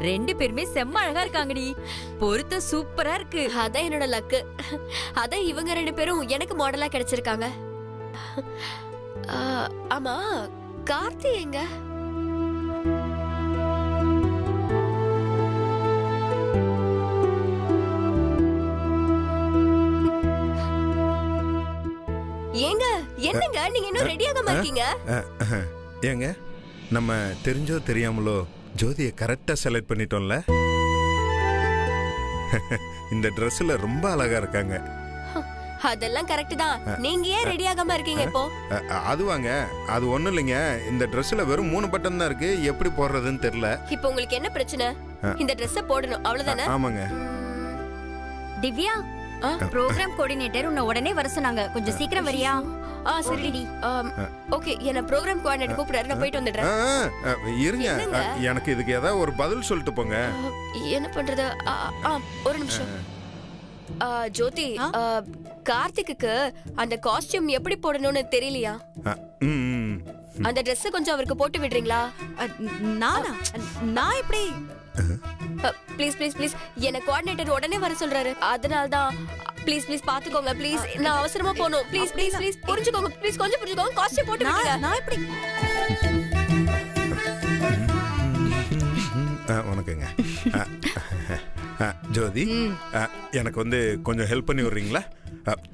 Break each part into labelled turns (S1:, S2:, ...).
S1: ரெண்டு பேருமே செம்ம அழகா இருக்காங்கடி. பொருத்தம் சூப்பரா இருக்கு.
S2: அதான் என்னோட லக்கு. அதான் இவங்க ரெண்டு பேரும் எனக்கு மாடலா கிடைச்சிருக்காங்க. ஆமா, கார்த்தி எங்க? ஏங்க என்னங்க நீங்க இன்னும் ரெடியாகாம இருக்கீங்க?
S3: ஏங்க நம்ம தெரிஞ்சோ தெரியாமலோ ஜோதியை கரெக்டா செலக்ட் பண்ணிட்டோம்ல. இந்த ட்ரெஸ்ல ரொம்ப அழகா இருக்காங்க.
S2: அதெல்லாம் கரெக்ட் தான். நீங்க ஏன் ரெடியாகாம இருக்கீங்க இப்போ?
S3: அதுவாங்க, அது ஒண்ணும் இல்லைங்க. இந்த ட்ரெஸ்ல வெறும் 3 பட்டன் தான் இருக்கு. எப்படி போடுறதுன்னு தெரியல.
S2: இப்போ உங்களுக்கு என்ன பிரச்சனை? இந்த Dress போடணும் அவ்வளவுதானே?
S3: ஆமாங்க.
S1: திவ்யா, ப்ரோகிராம் கோஆர்டினேட்டர் உன்னை உடனே வர சொன்னாங்க. கொஞ்சம் சீக்கிரம் வரியா?
S2: சரிடி. ஓகே, என்ன ப்ரோகிராம் கோஆர்டினேட்டர் கூப்பிடுறாரு, நான் போயிட்டு வந்துடுறேன்.
S3: இருங்க, எனக்கு இதுக்கு ஏதாவது ஒரு பதில் சொல்லிட்டு போங்க.
S2: என்ன பண்றது? ஒரு நிமிஷம். ஜோதி, கார்த்திக்கு அந்த காஸ்டியூம் எப்படி போடணும்னு தெரியலையா? அந்த Dress கொஞ்சம் அவருக்கு போட்டு விடுறீங்களா?
S1: நான் எப்படி?
S2: ப்ளீஸ் ப்ளீஸ் ப்ளீஸ், என்ன கோஆர்டினேட்டர் உடனே வர சொல்றாரு. அதனால தான் ப்ளீஸ் ப்ளீஸ் பாத்துக்கோங்க ப்ளீஸ். நான் அவசரமா போணும். ப்ளீஸ் ப்ளீஸ் ப்ளீஸ் புரிஞ்சுக்கோங்க. ப்ளீஸ் கொஞ்சம் புரிஞ்சுக்கோங்க. காஸ்டியூம் போட்டு விடுங்க.
S1: நான் எப்படி?
S3: வணக்கங்க ஜோதி. எனக்கு கொஞ்சம் ஹெல்ப் பண்ணி விடுறீங்களா?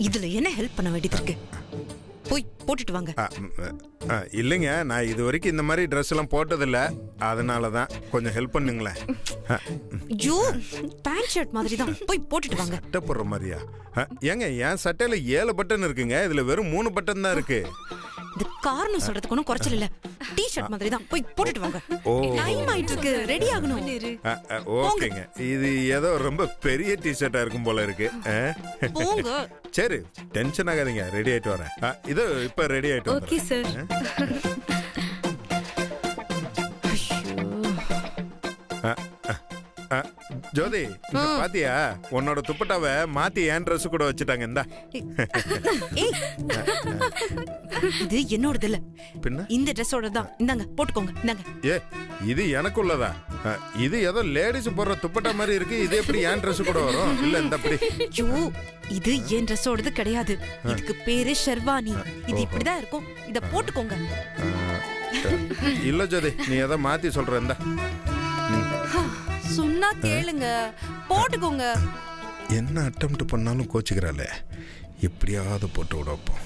S4: இதுல என்ன ஹெல்ப் பண்ண வேண்டியது இருக்கு? போய் போட்டுட்டு வாங்க.
S3: இல்லைங்க, நான் இது வரைக்கும் இந்த மாதிரி ட்ரெஸ் எல்லாம் போட்டதில்ல. அதனாலதான் கொஞ்சம் ஹெல்ப் பண்ணுங்களேன்.
S4: ஐயோ, பேண்ட் ஷர்ட் மாதிரி தான். போய் போட்டுட்டு வாங்க.
S3: சட்டை போடுற மாதிரியா? ஏங்க, என் சட்டையில 7 பட்டன் இருக்குங்க. இதுல வெறும் 3 பட்டன் தான் இருக்கு.
S4: இந்த காரணம் சொல்றதுக்கு ஒன்றும் குறைச்சல் இல்ல. டி ஷர்ட் மாதிரி தான். போய் போட்டுட்டு வாங்க. டைம் ஆயிட்டு இருக்கு, ரெடி ஆகணும்.
S3: ஓகேங்க, இது ஏதோ ரொம்ப பெரிய டி ஷர்ட்டா இருக்கும் போல இருக்கு.
S4: போங்க.
S3: சரி, டென்ஷன் ஆகாதீங்க, ரெடி ஆயிட்டு வரேன். இதோ இப்ப ரெடி ஆயிட்டு.
S1: Okay sir.
S3: ஜோதி, பாத்தியா, உன்னோட துப்பட்டாவை மாத்தி என் ட்ரெஸ் கூட வச்சுட்டாங்க. இந்தா.
S4: இது என்னோடது இல்ல,
S3: பின்ன
S4: இந்த ட்ரெஸ்ஸோட தான். இந்தாங்க, போட்டுக்கோங்க. இந்தாங்க.
S3: ஏ, இது எனக்குள்ளதா? இது ஏதோ லேடிஸ் போடுற துப்பட்டா மாதிரி இருக்கு. இது எப்படி என் ட்ரெஸ் கூட வரும்? இல்ல, இந்த அப்படி.
S4: ஐயோ, இது என் ட்ரெஸ்ஸோடது கிடையாது. இதுக்கு பேரு ஷெர்வானி. இது இப்படிதான் இருக்கும். இத போட்டுக்கோங்க.
S3: இல்ல ஜோதி, நீ ஏதோ மாத்தி சொல்ற. இந்தா.
S4: சொன்னா கேளுங்க, போட்டுக்கோங்க.
S3: என்ன அட்டெம்ப்ட் பண்ணாலும் கோச்சுக்கிறாளே, எப்படியாவது போட்டு விடப்போம்.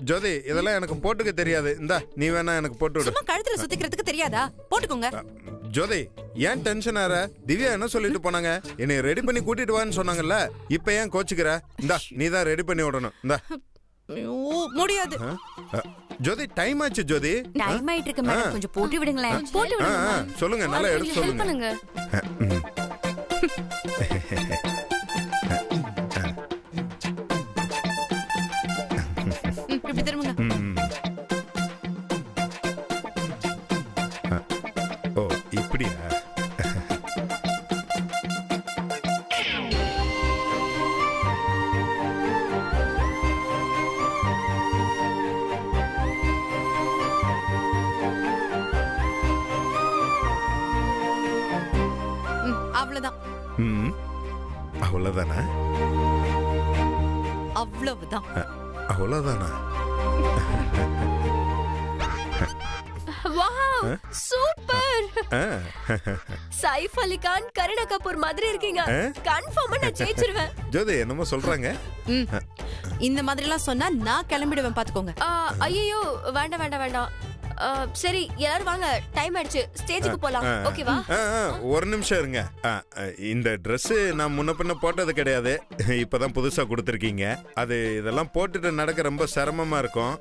S3: ஜோதி, இதெல்லாம் எனக்கு போட்டுக்க தெரியாது. இந்தா, நீ வேணா எனக்கு போட்டு விடு.
S4: சும்மா கழுத்துல சுத்திக்கிறதுக்கு தெரியாதா? போட்டுக்கோங்க.
S3: ஜோதி, ஏன் டென்ஷன் ஆற? திவ்யா என்ன சொல்லிட்டு போனாங்க? என்னை ரெடி பண்ணி கூட்டிட்டு வான்னு சொன்னாங்கல்ல. இப்ப ஏன் கோச்சுக்கிற? இந்தா, நீ தான் ரெடி பண்ணி விடணும். இந்தா.
S4: முடியாது
S3: ஜோதி, டைம் ஆச்சு. ஜோதி,
S1: டைம் ஆயிட்டு இருக்கு மேடம், கொஞ்சம் போட்டு விடுங்களேன். போட்டு விடுங்க.
S3: சொல்லுங்க, நல்லா எடுத்து சொல்லுங்க.
S4: இப்படி திரும்புங்க.
S3: ஓ, இப்படியா?
S4: அவ்வளவுதான்.
S3: அவ்வளவுதானா?
S4: அவ்வளவுதான்.
S3: அவ்வளவுதானா?
S2: Wow, super. சைஃப் அலி கான், கரீனா கபூர் மாதிரி இருக்கீங்க. கன்ஃபார்மா நான் ஜெயிச்சிருவேன்.
S3: ஜோதி, என்னமோ சொல்றாங்க.
S4: இந்த மாதிரி எல்லாம் சொன்னா நான் கிளம்பிடுவேன், பாத்துக்கோங்க.
S2: ஐயோ, வேண்டாம் வேண்டாம் வேண்டாம். சரி, எல்லாரும் வாங்க, டைம் ஆயிடுச்சு. ஸ்டேஜுக்கு போலாம். ஓகேவா?
S3: ஒரு நிமிஷம் இருங்க. இந்த Dress நான் முன்ன பின்ன போட்டது கிடையாது. இப்பதான் புதுசா கொடுத்துருக்கீங்க. அது இதெல்லாம் போட்டுட்டு நடக்க ரொம்ப சிரமமா இருக்கும்.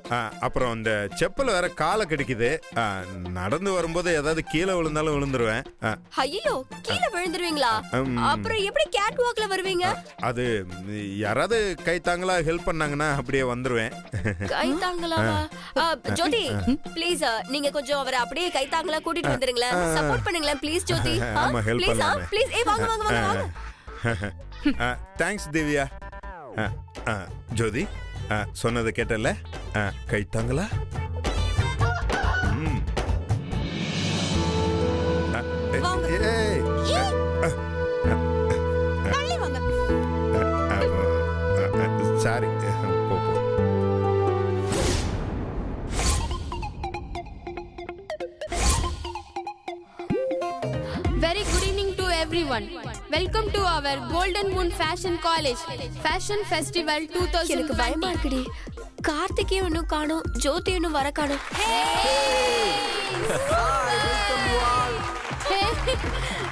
S3: அப்புறம் இந்த செப்பல் வேற காலை கடிக்குது. நடந்து வரும்போது ஏதாவது கீழே விழுந்தாலும் விழுந்துருவேன்.
S2: ஐயோ, கீழே விழுந்துருவீங்களா? அப்புறம் எப்படி கேட் வாக்ல வருவீங்க?
S3: அது யாராவது கை தாங்களா ஹெல்ப் பண்ணாங்கன்னா அப்படியே வந்துருவேன்.
S2: கை தாங்களாவா? ஜோதி, ப்ளீஸ் நீங்க கொஞ்சம் அவரை அப்படியே கை தாங்களா கூட்டிட்டு வந்துருங்களேன். சப்போர்ட் பண்ணுங்களேன் ப்ளீஸ் ஜோதி. Please please. வாங்க வாங்க வாங்க.
S3: தேங்க்ஸ் திவ்யா. ஜோதி, சொன்னது கேட்டல? கை தாங்களா?
S4: வாங்க.
S3: ஏய்
S4: தள்ளி வாங்க.
S3: சாரி போ போ.
S5: Very good evening to everyone. Welcome to our Golden Moon Fashion College Fashion Festival
S2: எனக்கு பயமா
S5: 2020.
S2: இருக்குடி. கார்த்திகே இன்னும் காணோம், ஜோதி இன்னும் வர காணோம்.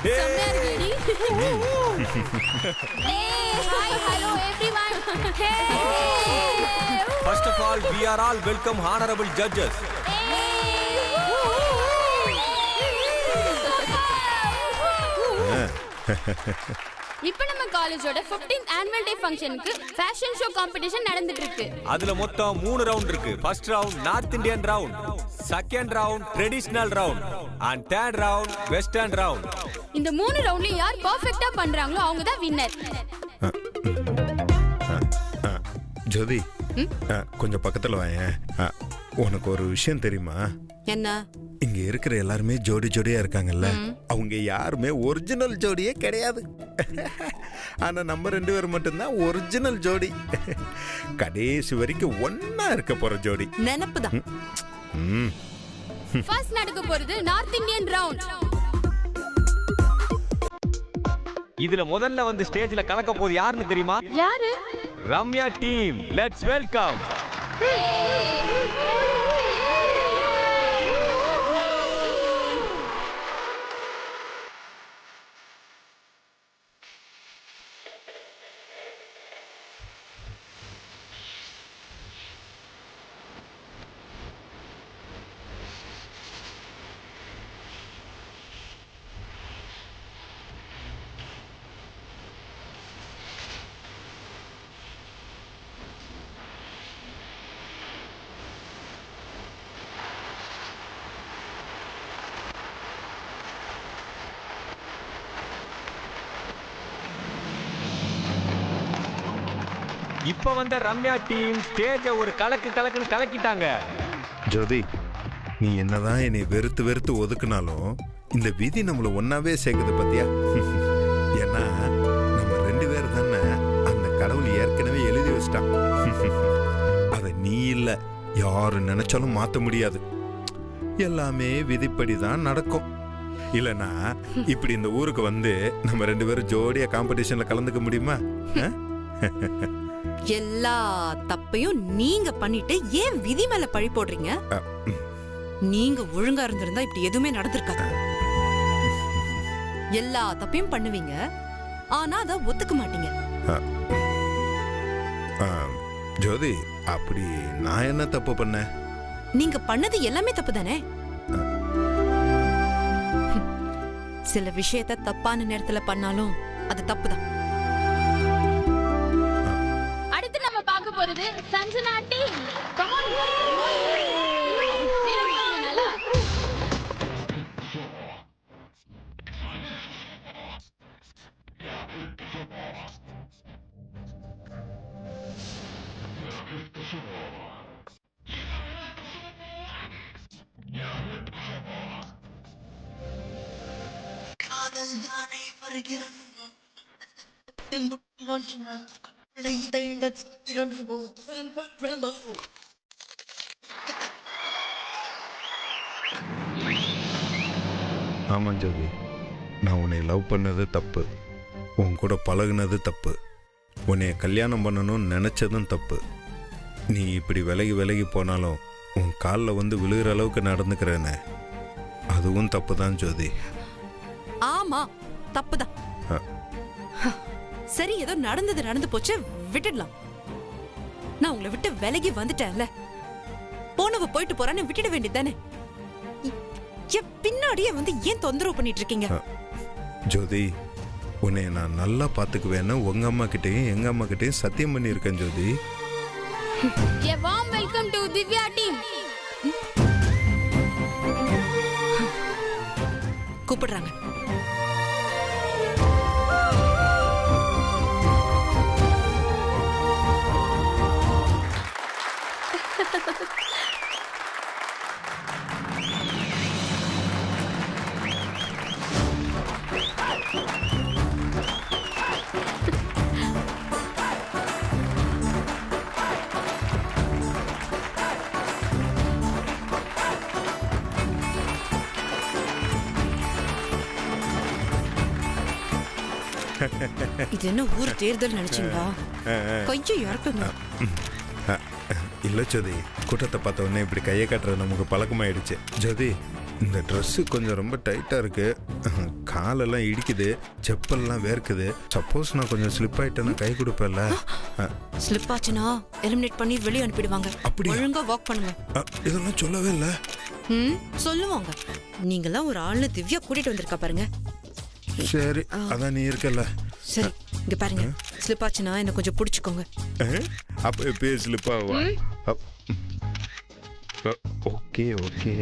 S5: செம்மையா இருக்குடி. Hi, hello everyone.
S6: First of all, we are all welcome honorable judges.
S5: இப்ப நம்ம காலேஜோட 15th annual day functionக்கு fashion show competition நடந்துட்டு இருக்கு.
S6: அதுல மொத்தம் 3 ரவுண்ட் இருக்கு. First round north Indian round, second round traditional round and third round western round.
S5: இந்த 3 ரவுண்ட்லயும் யார் பெர்ஃபெக்ட்டா பண்றாங்களோ அவங்க தான் வின்னர்.
S3: ஜோதி கொஞ்சம் பக்கத்துல வாயேன். உனக்கு ஒரு விஷயம் தெரியுமா?
S4: என்ன?
S3: இங்க இருக்கிற எல்லாருமே ஜோடி ஜோடியா இருக்காங்கல்ல, அவங்க யாருமே ஒரிஜினல் ஜோடியே கிடையாது. ஆனா நம்ம 2 பேர் மட்டும்தான் ஒரிஜினல் ஜோடி. கடைசி வரைக்கும் ஒன்னா இருக்க போற ஜோடி.
S4: நினைப்புதான்.
S5: ஃபர்ஸ்ட் நடக்க போறது நார்த் இந்தியன் ரவுண்ட்.
S6: இதுல முதல்ல வந்து ஸ்டேஜ்ல கலக்க போது யாருன்னு தெரியுமா?
S5: யாரு?
S6: ரம்யா டீம். Let's welcome. இப்ப வந்த ரம்யா டீம் ஸ்டேஜ ஒரு கலக்குன்னு கலக்கிட்டாங்க.
S3: ஜோதி, நீ என்னதான் என்னை வெறுத்து வெறுத்து ஒதுக்குனாலும் இந்த விதி நம்மள ஒன்னாவே சேர்க்குது பத்தியா? ஏன்னா நம்ம 2 பேர் தானே அந்த கடவுள் ஏற்கனவே எழுதி வச்சிட்டான். அதை நீ இல்ல யாரு நினைச்சாலும் மாத்த முடியாது. எல்லாமே விதிப்படி தான் நடக்கும். இல்லனா இப்படி இந்த ஊருக்கு வந்து நம்ம 2 பேரும் ஜோடியா காம்படிஷன்ல கலந்துக்க முடியுமா?
S4: எல்லா தப்பையும் நீங்க பண்ணிட்டு ஏன் விதி மேல பழி போடுறீங்க? நீங்க ஒழுங்கா இருந்திருந்தா இப்படி எதுவுமே நடந்திருக்காது. எல்லா தப்பையும் பண்ணுவீங்க, ஆனா அத ஒத்துக்க மாட்டீங்க.
S3: ஜோதி, அப்படி நான் என்ன தப்பு பண்ணேன்?
S4: நீங்க பண்ணது எல்லாமே தப்பு தானே? சில விஷயத்த தப்பான நேரத்துல பண்ணாலும் அது தப்புதான்.
S5: அடுத்து நம்ம பார்க்க போறது சஞ்சனா டீம். Come on. நல்லா.
S3: ஆமா ஜோதி, நான் உன்னை லவ் பண்ணது தப்பு, உன் கூட பழகுனது தப்பு, உன்னை கல்யாணம் பண்ணணும்னு நினைச்சதும் தப்பு. நீ இப்படி விலகி விலகி போனாலும் உன் காலில் வந்து விழுகிற அளவுக்கு நடந்துக்கிறேனே, அதுவும் தப்பு தான் ஜோதி.
S4: ஆமா, தப்புதான். சரி, ஏதோ நடந்து போச்சு, விட்டுடலாம். நான் உங்களை விட்டு விலகி வந்துட்டேன்ல, போனவ போயிட்டு போறான்னு விட்டுட வேண்டியதானே? பின்னாடியே வந்து ஏன் தொந்தரவு பண்ணிட்டு இருக்கீங்க?
S3: ஜோதி, உன்னை நான் நல்லா பாத்துக்குவேன்னு உங்க அம்மா கிட்டயும் எங்க அம்மா கிட்டயும் சத்தியம் பண்ணியிருக்கேன் ஜோதி.
S5: A warm welcome to Divya team.
S4: கூப்பிடுறாங்க. இது என்ன ஊர் தேர்தல் நினைச்சீங்களா? கையை இறக்குங்க.
S3: இல்ல ஜோதி, கூட்டத்தை பார்த்த உடனே இப்படி கையை காட்டுறது நமக்கு பழக்கமாயிடுச்சு. ஜோதி, இந்த ட்ரெஸ்ஸு கொஞ்சம் ரொம்ப டைட்டாக இருக்கு, காலெல்லாம் இடிக்குது, செப்பல்லாம் வேர்க்குது. சப்போஸ் நான் கொஞ்சம் ஸ்லிப் ஆயிட்டேன்னா கை கொடுப்பேன்ல.
S4: ஸ்லிப் ஆச்சுன்னா எலிமினேட் பண்ணி வெளியே அனுப்பிடுவாங்க.
S3: அப்படியா?
S4: ஒழுங்கா வாக் பண்ணுங்க.
S3: இதெல்லாம் சொல்லவே இல்லை.
S4: சொல்லுவாங்க. நீங்களாம் ஒரு ஆள்னு திவ்யா கூட்டிட்டு வந்திருக்கா பாருங்க.
S3: சரி, அதான் நீ இருக்கல.
S4: சரி, இங்க பாருங்க. ஸ்லிப் ஆச்சுன்னா என்ன கொஞ்சம் பிடிச்சுக்கோங்க.
S3: அப்ப எப்பயே ஸ்லிப் ஆகுவா? Okay okay.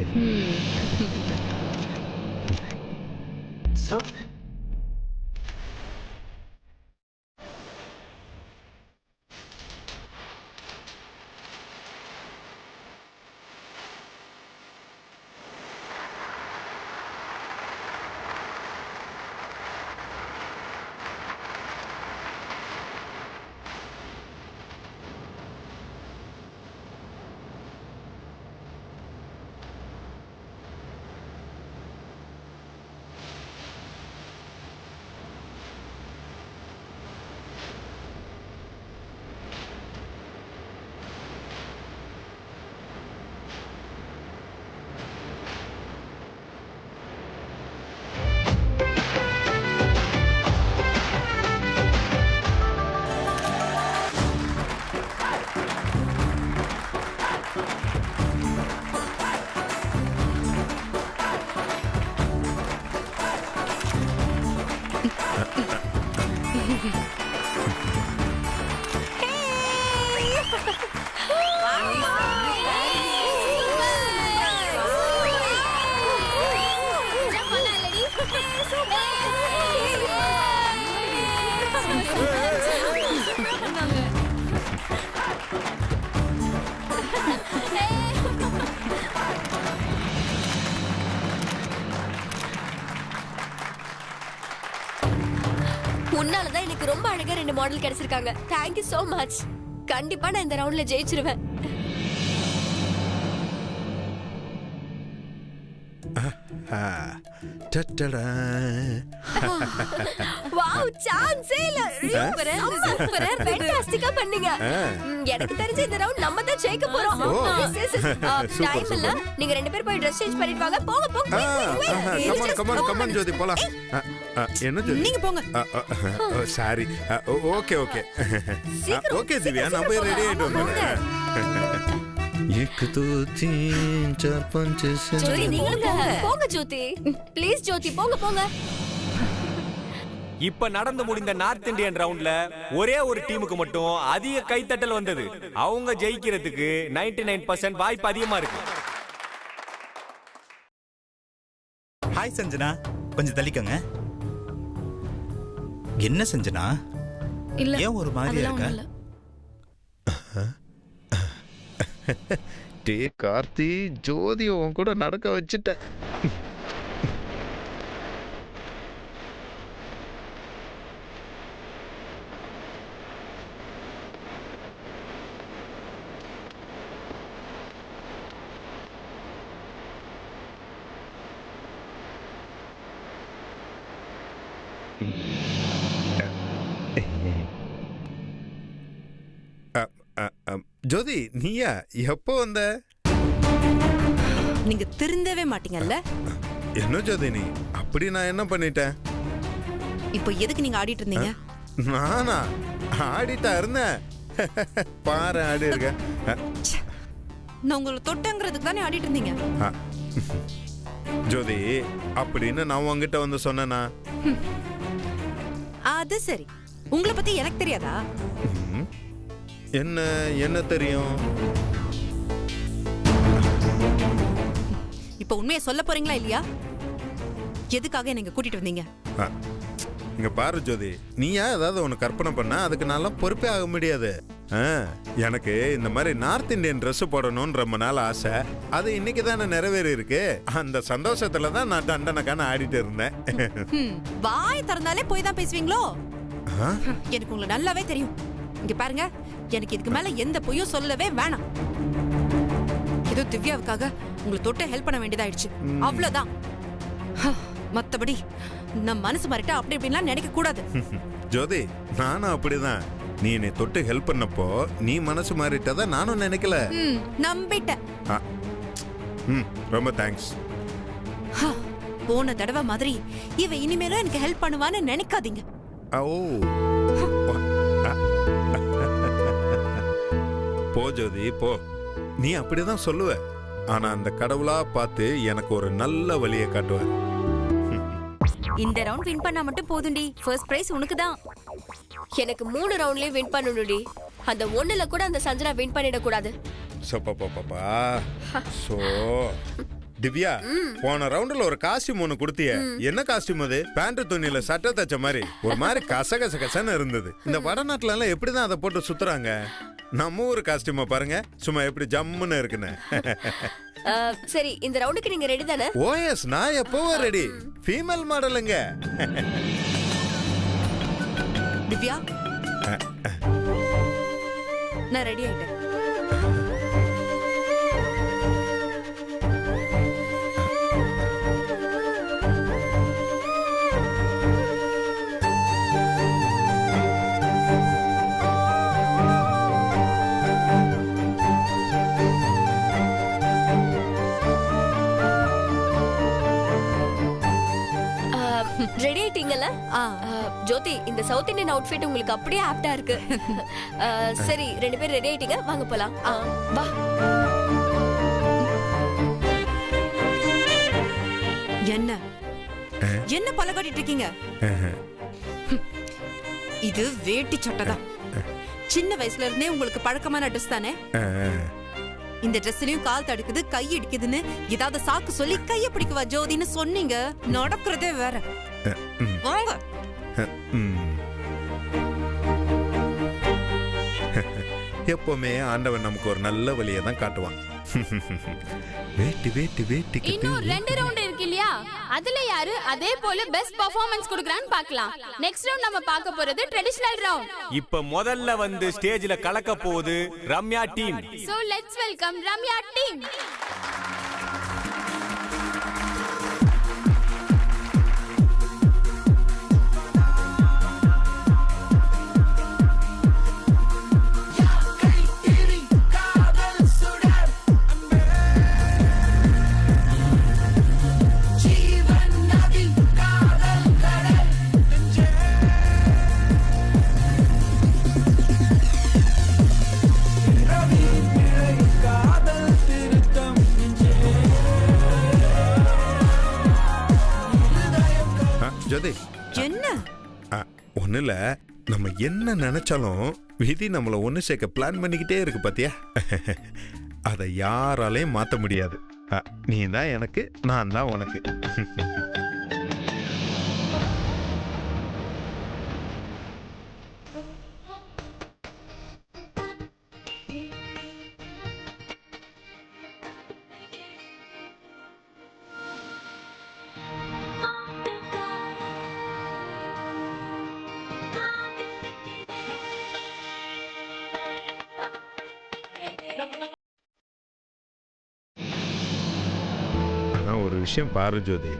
S2: உன்னாலதான் எனக்கு ரொம்ப அழகா 2 மாடல் கிடைச்சிருக்காங்க. Thank you so much. கண்டிப்பா நான் இந்த ரவுண்ட்ல ஜெயிச்சிருவேன். வாவ், சான்ஸே இல்ல. சூப்பர் சூப்பர், ஃபேண்டாஸ்டிக்கா பண்ணீங்க. எனக்கு தெரிஞ்ச இந்த ரவுண்ட் நம்ம தான் ஜெயிக்க போறோம். டைம் இல்ல, நீங்க 2 பேர் போய் Dress change பண்ணிட்டு வாங்க. போங்க போங்க.
S3: கமான் ஜோதி, போலாம். என்ன ஜோதி?
S4: நீங்க போங்க.
S3: Sorry. Okay okay okay Divya, நான் போய் ரெடி ஆயிட்டு வந்துடுறேன்.
S2: ஜோதி, நீங்களும் போங்க. ஜோதி ப்ளீஸ், ஜோதி போங்க போங்க.
S6: இப்ப நடந்து முடிந்த நார்த் இந்தியன் ரவுண்ட்ல ஒரே ஒரு டீமுக்கு மட்டும் அதிக கைத்தட்டல் வந்தது. அவங்க ஜெயிக்கிறதுக்கு 99% வாய்ப்பு அதிகமா இருக்கு.
S7: ஹாய் சஞ்சனா, கொஞ்சம் தள்ளிக்கங்க. என்ன சஞ்சனா,
S5: இல்ல
S7: ஏன் ஒரு மாதிரியா இருக்க?
S3: டே கார்த்தி, ஜோதி உன் கூட நடக்க வச்சுட்ட. ஜோதி, நீயா? எப்போ வந்த?
S4: நீங்க திருந்தவே மாட்டீங்கல்ல.
S3: என்ன ஜோதி நீ? அப்படி நான் என்ன பண்ணிட்டேன்?
S4: இப்போ எதுக்கு நீங்க ஆடிட்டு இருந்தீங்க?
S3: நானா ஆடிட்டா இருந்தேன்? பாரு, ஆடி இருக்க.
S4: நான் உங்களை தொட்டங்கிறதுக்கு தானே ஆடிட்டு இருந்தீங்க.
S3: ஜோதி, அப்படின்னு நான் உங்ககிட்ட வந்து சொன்னேனா?
S4: அது சரி, உங்களை பத்தி எனக்கு தெரியாதா?
S3: என்ன என்ன தெரியும்?
S4: இப்ப உண்மையை சொல்ல போறீங்களா இல்லையா? எதுக்காக நீங்க கூட்டிட்டு வந்தீங்க?
S3: இங்க பாரு ஜோதி, நீயா ஏதாவது ஒன்று கற்பனை பண்ண அதுக்கு நல்லா பொறுப்பே ஆக முடியாது. எனக்கு இந்த மாதிரி நார்த் இந்தியன் ட்ரெஸ் போடணும்னு ரொம்ப நாள் ஆசை. அது இன்னைக்கு தானே நிறைவேறி இருக்கு. அந்த சந்தோஷத்துல தான் நான் டண்டனக்கான ஆடிட்டு இருந்தேன்.
S4: வாய் திறந்தாலே போய் தான் பேசுவீங்களோ? எனக்கு உங்களை நல்லாவே தெரியும். இங்க பாருங்க, எனக்கு இதுக்கு மேல எந்த பொய்யும் சொல்லவே வேணாம். ஏதோ திவ்யாவுக்காக உங்களை தொட்ட ஹெல்ப் பண்ண வேண்டியதாயிடுச்சு, அவ்வளவுதான். மத்தபடி நம்ம மனசு மாறிட்டா அப்படி இப்படின்லாம் நினைக்க கூடாது.
S3: ஜோதி, நானும் அப்படிதான். நீ என்னை தொட்டு ஹெல்ப் பண்ணப்போ நீ மனசு மாறிட்டதா நானும் நினைக்கல.
S4: நம்பிட்டேன்.
S3: ரொம்ப தேங்க்ஸ்.
S4: போன தடவை மாதிரி இவ இனிமேலும் எனக்கு ஹெல்ப் பண்ணுவான்னு நினைக்காதீங்க.
S3: போ ஜோதி போ. நீ அப்படிதான் சொல்லுவ. ஆனா அந்த கடவுளா பார்த்து எனக்கு ஒரு நல்ல வழியை காட்டுவார்.
S1: இந்த ரவுண்ட் வின் பண்ணா மட்டும் போதும்டி. ஃபர்ஸ்ட் பிரைஸ் உனக்கு தான்.
S2: எனக்கு 3 ரவுண்ட்லயே வின் பண்ணணும்டி. அந்த ஒண்ணுல கூட அந்த சஞ்சனா வின் பண்ணிட கூடாது.
S3: சோ திவ்யா, போன ரவுண்ட்ல ஒரு காஸ்டியூம் ஒண்ணு கொடுத்திய. என்ன காஸ்டியூம் அது? பேண்ட் துணியில சட்டை தச்ச மாதிரி ஒரு மாதிரி கசகசன்னு இருந்தது. இந்த வடநாட்டுல எல்லாம் எப்படிதான் அதை போட்டு சுத்துறாங்க? நம்ம ஊர் காஸ்டியூமை பாருங்க, சும்மா எப்படி ஜம்முன்னு இருக்குன்னு.
S2: சரி, இந்த ரவுண்டுக்கு நீங்க ரெடி தானே?
S3: ஓஎஸ், நான் எப்பவும் ரெடி. ஃபீமேல் மாடலுங்க.
S4: திவ்யா, நான் ரெடி ஆயிட்டேன்.
S2: ரெடி ஆயிட்டீங்கல்ல? ஜோதி, இந்த சவுத் இந்தியன் அவுட்ஃபிட் உங்களுக்கு அப்படியே ஆப்டா இருக்கு. சரி, 2 பேரும் ரெடி ஆயிட்டீங்க, வாங்க போலாம். வா.
S4: என்ன பல காட்டிட்டு இருக்கீங்க? இது வேட்டி சட்டை தான். சின்ன வயசுல இருந்தே உங்களுக்கு பழக்கமான ட்ரெஸ் தானே? இந்த ட்ரெஸ்லயும் கால் தடுக்குது, கை இடிக்குதுன்னு ஏதாவது சாக்கு சொல்லி கைய பிடிக்குவா ஜோதின்னு சொன்னீங்க. நடக்கிறதே வேற. வாங்க.
S3: எப்பவுமே ஆண்டவன் நமக்கு ஒரு நல்ல வழியை தான் காட்டுவான். வேட்டி வேட்டி வேட்டி.
S5: இன்னும் 2 ரவுண்ட் இருக்கு இல்லையா? அதுல யாரு அதே போல பெஸ்ட் பெர்ஃபார்மன்ஸ் கொடுக்கறான்னு பார்க்கலாம். நெக்ஸ்ட் ரவுண்ட் நம்ம பார்க்க போறது ட்ரெடிஷனல் ரவுண்ட்.
S6: இப்ப முதல்ல வந்து ஸ்டேஜ்ல கலக்க போகுது Ramya team.
S5: So let's welcome Ramya team.
S4: என்ன?
S3: ஒண்ணுல, நம்ம என்ன நினைச்சாலும் விதி நம்மள ஒண்ணு சேர்க்க பிளான் பண்ணிக்கிட்டே இருக்கு பாத்தியா? அதை யாராலையும் மாத்த முடியாது. நீ தான் எனக்கு, நான் தான் உனக்கு. ஒரு விஷயம் பாரு ஜோதி,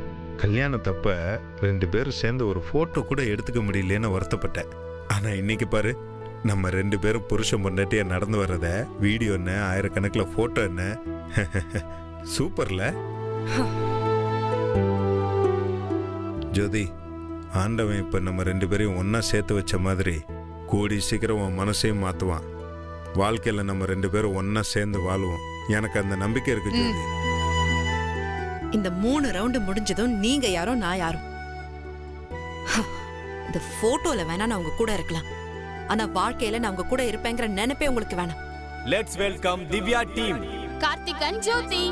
S3: கல்யாணத்தப்ப 2 பேரும் சேர்ந்து ஒரு போட்டோ கூட எடுத்துக்க முடியலன்னு வருத்தப்பட்டேன். ஆனா இன்னைக்கு பாரு, நம்ம 2 பேரும் புருஷன் பொண்டாட்டியா நடந்து வர்றத வீடியோ என்ன, ஆயிரக்கணக்கில் போட்டோ என்ன. சூப்பர்ல ஜோதி. ஆண்டவன் இப்ப நம்ம 2 பேரையும் ஒன்னா சேர்த்து வச்ச மாதிரி கூடி சீக்கிரம் உன் மனசையும் மாத்துவான். வாழ்க்கையில நம்ம 2 பேரும் ஒன்னா சேர்ந்து வாழுவோம். எனக்கு அந்த நம்பிக்கை இருக்கு ஜோதி.
S4: இந்த 3 ரவுண்டு முடிஞ்சதும் நீங்க யாரோ நான் யாரோ. இந்த போட்டோல வேணா நான் உங்க கூட இருக்கலாம், ஆனா வாழ்க்கையில நான் உங்க கூட இருப்பேங்கிற நினைப்பே உங்களுக்கு வேணாம்.
S6: Let's welcome Divya team.
S5: Karthik and Jothi.